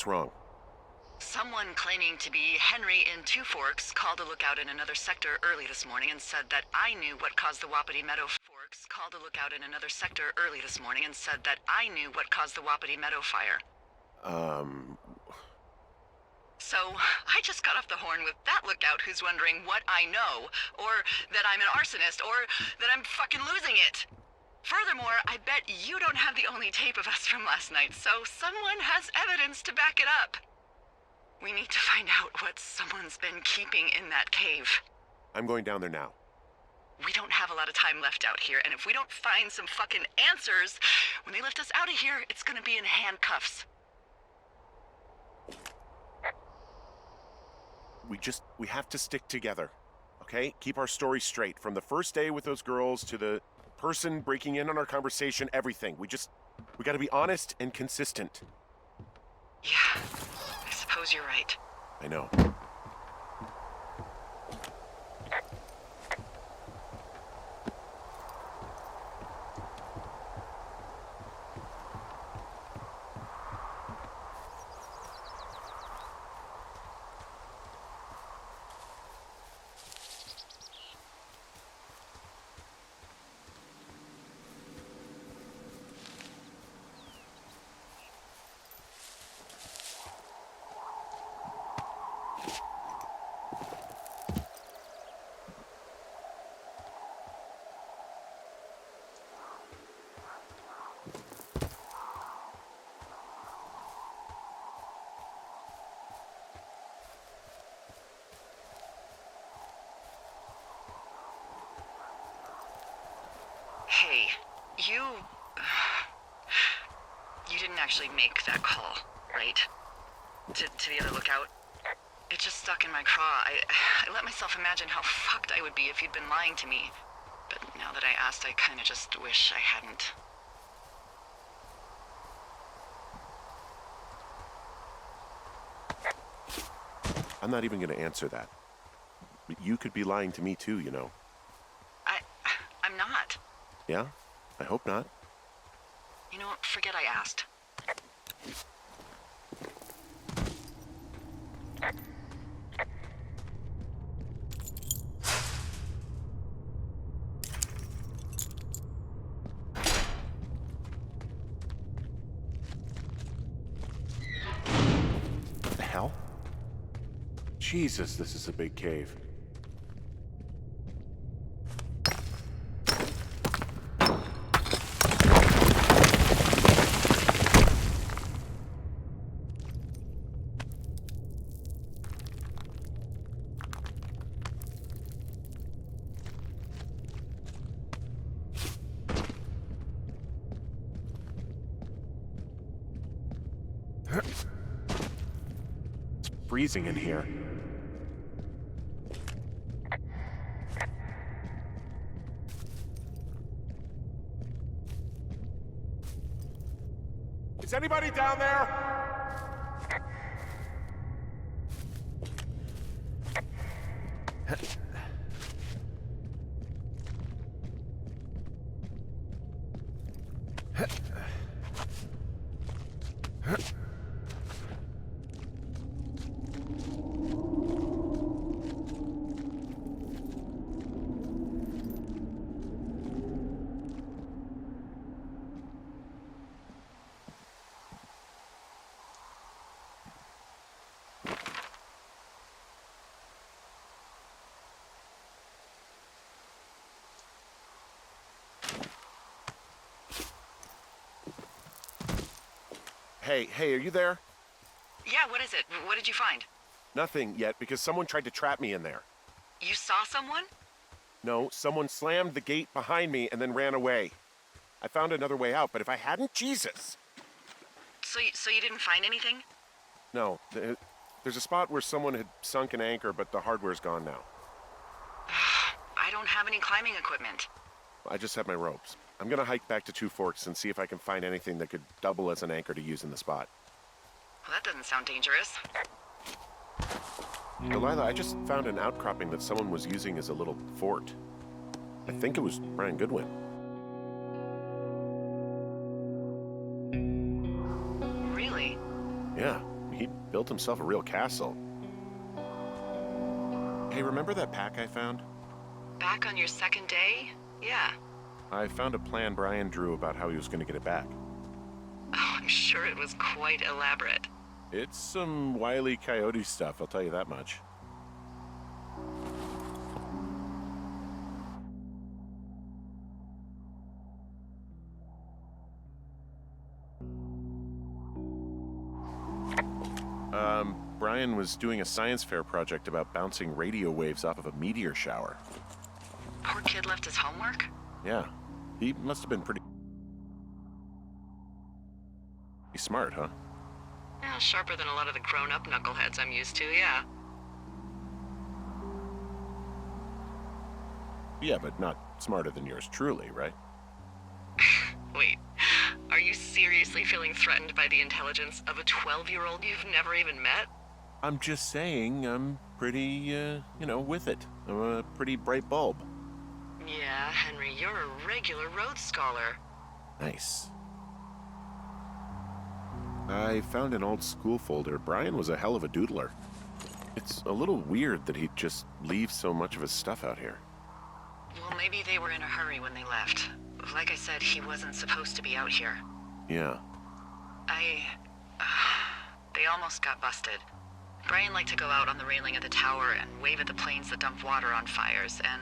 What's wrong? Someone claiming to be Henry in Two Forks called a lookout in another sector early this morning and said that I knew what caused the Wapiti Meadow Forks called a lookout in another sector early this morning and said that I knew what caused the Wapiti Meadow fire. So, I just got off the horn with that lookout who's wondering what I know, or that I'm an arsonist, or that I'm fucking losing it. Furthermore, I bet you don't have the only tape of us from last night, so someone has evidence to back it up. We need to find out what someone's been keeping in that cave. I'm going down there now. We don't have a lot of time left out here, and if we don't find some fucking answers, when they lift us out of here, it's gonna be in handcuffs. We have to stick together, okay? Keep our story straight. From the first day with those girls to the person breaking in on our conversation, everything. We gotta be honest and consistent. Yeah, I suppose you're right. I know. Hey, you didn't actually make that call, right? To the other lookout? It just stuck in my craw. I let myself imagine how fucked I would be if you'd been lying to me. But now that I asked, I kinda just wish I hadn't. I'm not even gonna answer that. But you could be lying to me too, you know. I'm not. Yeah? I hope not. You know what? Forget I asked. What the hell? Jesus, this is a big cave. It's freezing in here. Is anybody down there? Hey, are you there? Yeah, what is it? What did you find? Nothing yet, because someone tried to trap me in there. You saw someone? No, someone slammed the gate behind me and then ran away. I found another way out, but if I hadn't, Jesus! So you didn't find anything? No, there's a spot where someone had sunk an anchor, but the hardware's gone now. I don't have any climbing equipment. I just have my ropes. I'm gonna hike back to Two Forks and see if I can find anything that could double as an anchor to use in the spot. Well, that doesn't sound dangerous. Delilah, I just found an outcropping that someone was using as a little fort. I think it was Brian Goodwin. Really? Yeah, built himself a real castle. Hey, remember that pack I found? Back on your second day? Yeah. I found a plan Brian drew about how he was going to get it back. Oh, I'm sure it was quite elaborate. It's some Wile E. Coyote stuff, I'll tell you that much. Brian was doing a science fair project about bouncing radio waves off of a meteor shower. Poor kid left his homework? Yeah, he must have been pretty smart, huh? Yeah, sharper than a lot of the grown-up knuckleheads I'm used to, yeah. Yeah, but not smarter than yours truly, right? Wait, are you seriously feeling threatened by the intelligence of a 12-year-old you've never even met? I'm just saying I'm pretty, with it. I'm a pretty bright bulb. Yeah, Henry, you're a regular Rhodes Scholar. Nice. I found an old school folder. Brian was a hell of a doodler. It's a little weird that he'd just leave so much of his stuff out here. Well, maybe they were in a hurry when they left. Like I said, he wasn't supposed to be out here. Yeah. They almost got busted. Brian liked to go out on the railing of the tower and wave at the planes that dump water on fires, and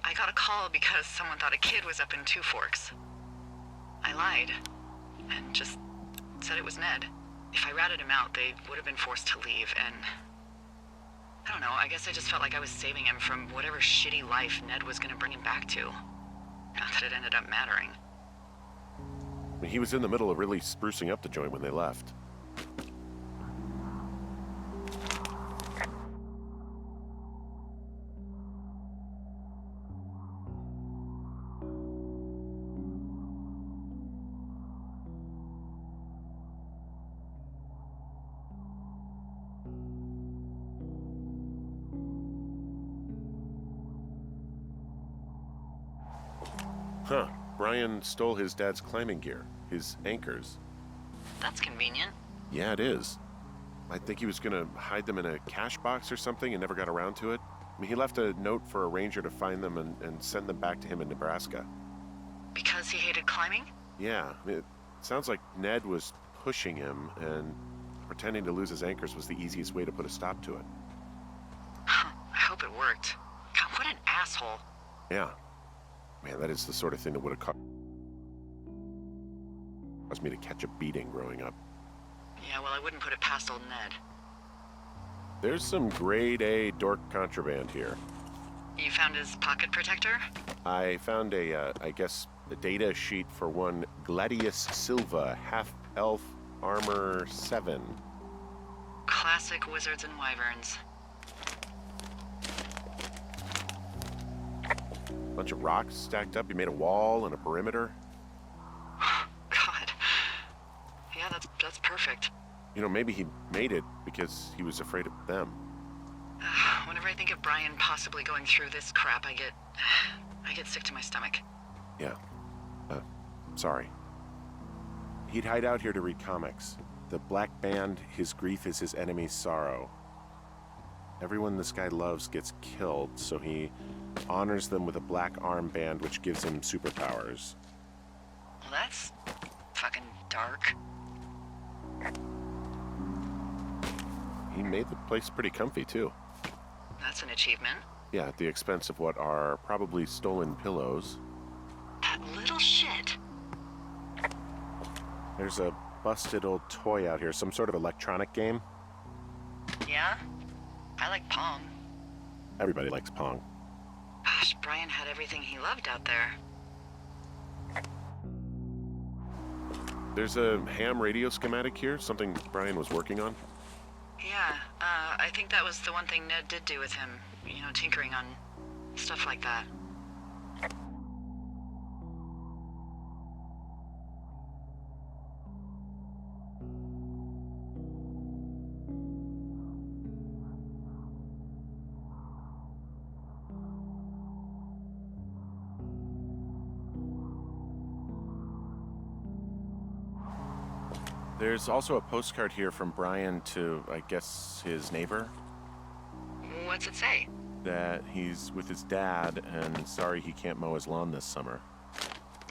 I got a call because someone thought a kid was up in Two Forks. I lied, and just said it was Ned. If I ratted him out, they would have been forced to leave, and I don't know, I guess I just felt like I was saving him from whatever shitty life Ned was gonna bring him back to. Not that it ended up mattering. He was in the middle of really sprucing up the joint when they left. Huh. Brian stole his dad's climbing gear, his anchors. That's convenient. Yeah, it is. I think he was gonna hide them in a cash box or something and never got around to it. I mean, he left a note for a ranger to find them and send them back to him in Nebraska. Because he hated climbing? Yeah, it sounds like Ned was pushing him, and pretending to lose his anchors was the easiest way to put a stop to it. I hope it worked. God, what an asshole. Yeah. Man, that is the sort of thing that would have caused me to catch a beating growing up. Yeah, well, I wouldn't put it past old Ned. There's some grade A dork contraband here. You found his pocket protector? I found a data sheet for one Gladius Silva, half-elf armor 7. Classic wizards and wyverns. Bunch of rocks stacked up. He made a wall and a perimeter. God. Yeah, that's perfect. You know, maybe he made it because he was afraid of them. Whenever I think of Brian possibly going through this crap, I get sick to my stomach. Yeah. Sorry. He'd hide out here to read comics. The Black Band, his grief is his enemy's sorrow. Everyone this guy loves gets killed, so he honors them with a black armband which gives him superpowers. Well, that's fucking dark. He made the place pretty comfy, too. That's an achievement. Yeah, at the expense of what are probably stolen pillows. That little shit. There's a busted old toy out here, some sort of electronic game. Yeah? I like Pong. Everybody likes Pong. Gosh, Brian had everything he loved out there. There's a ham radio schematic here, something Brian was working on. Yeah, I think that was the one thing Ned did do with him. You know, tinkering on stuff like that. There's also a postcard here from Brian to, I guess, his neighbor. What's it say? That he's with his dad and sorry he can't mow his lawn this summer.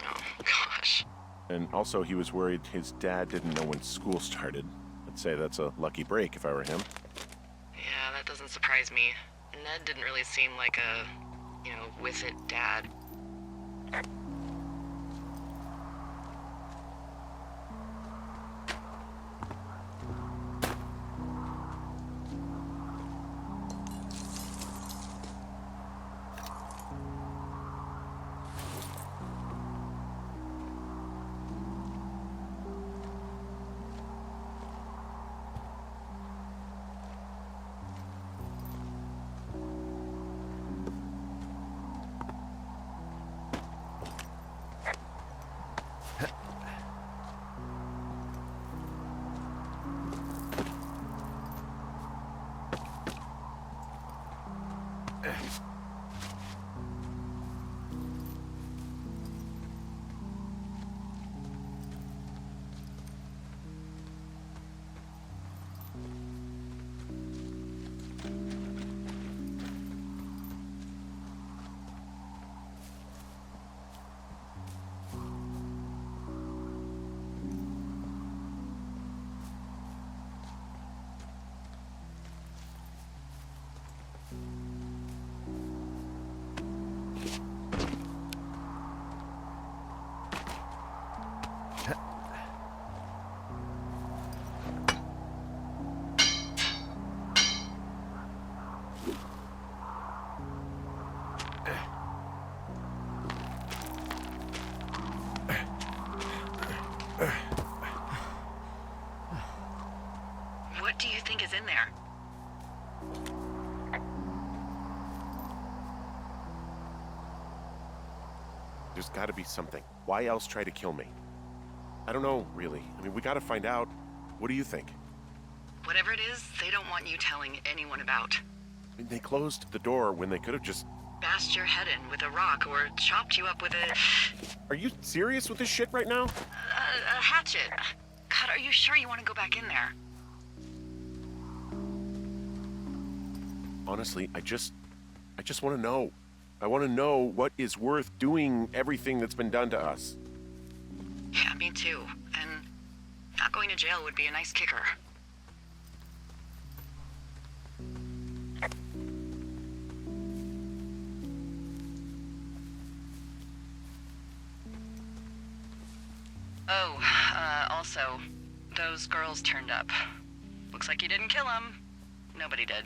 Oh, gosh. And also he was worried his dad didn't know when school started. I'd say that's a lucky break if I were him. Yeah, that doesn't surprise me. Ned didn't really seem like a, with it dad. What do you think is in there? There's gotta be something. Why else try to kill me? I don't know, really. I mean, we gotta find out. What do you think? Whatever it is, they don't want you telling anyone about. I mean, they closed the door when they could have just... Bashed your head in with a rock or chopped you up with a... Are you serious with this shit right now? a hatchet. God, are you sure you want to go back in there? Honestly, I just want to know. I want to know what is worth doing everything that's been done to us. Yeah, me too. And not going to jail would be a nice kicker. Oh, also, those girls turned up. Looks like you didn't kill them. Nobody did.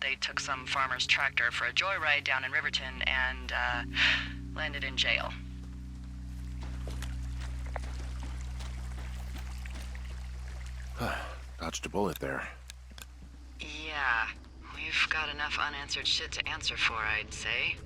They took some farmer's tractor for a joyride down in Riverton and, landed in jail. Dodged a bullet there. Yeah, we've got enough unanswered shit to answer for, I'd say.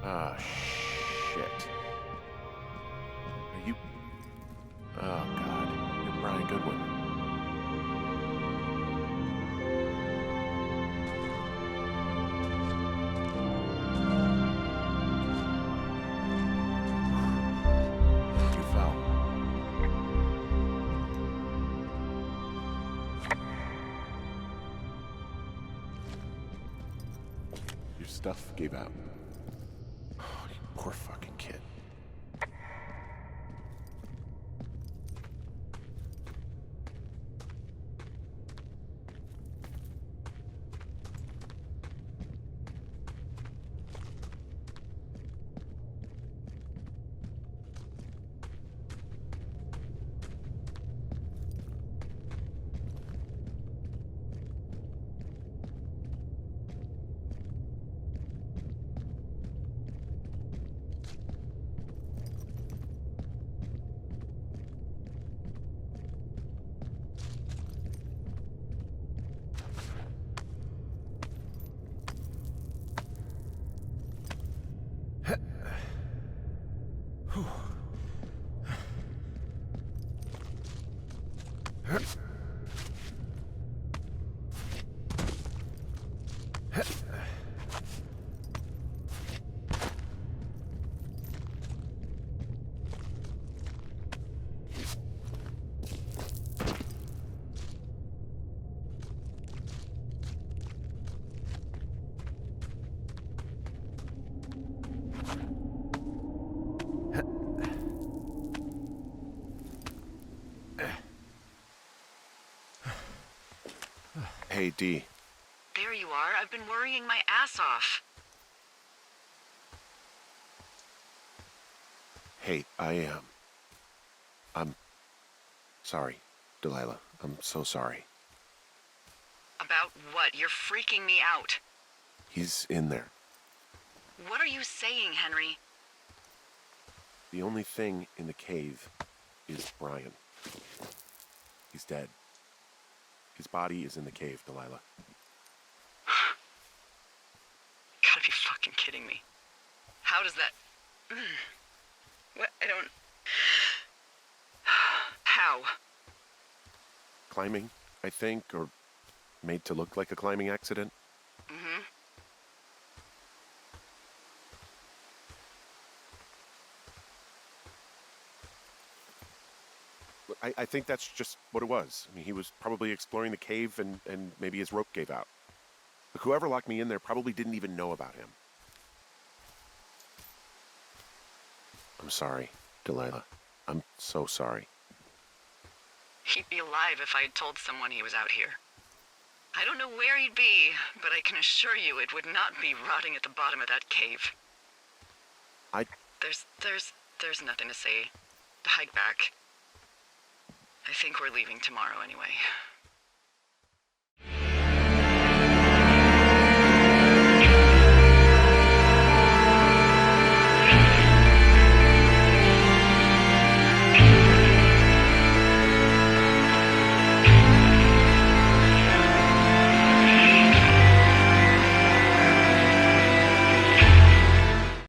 Ah, shit. Are you... Oh, God. You're Brian Goodwin. You fell. Your stuff gave out. Oh, you poor fucking kid. Hey, D. There you are. I've been worrying my ass off. Hey, I'm sorry, Delilah. I'm so sorry. About what? You're freaking me out. He's in there. What are you saying, Henry? The only thing in the cave is Brian. He's dead. His body is in the cave, Delilah. Gotta be fucking kidding me. How does that... What? I don't... How? Climbing, I think, or made to look like a climbing accident. Mm-hmm. I think that's just what it was. I mean, he was probably exploring the cave and maybe his rope gave out. But whoever locked me in there probably didn't even know about him. I'm sorry, Delilah. I'm so sorry. He'd be alive if I had told someone he was out here. I don't know where he'd be, but I can assure you it would not be rotting at the bottom of that cave. There's nothing to say. Hike back. I think we're leaving tomorrow anyway.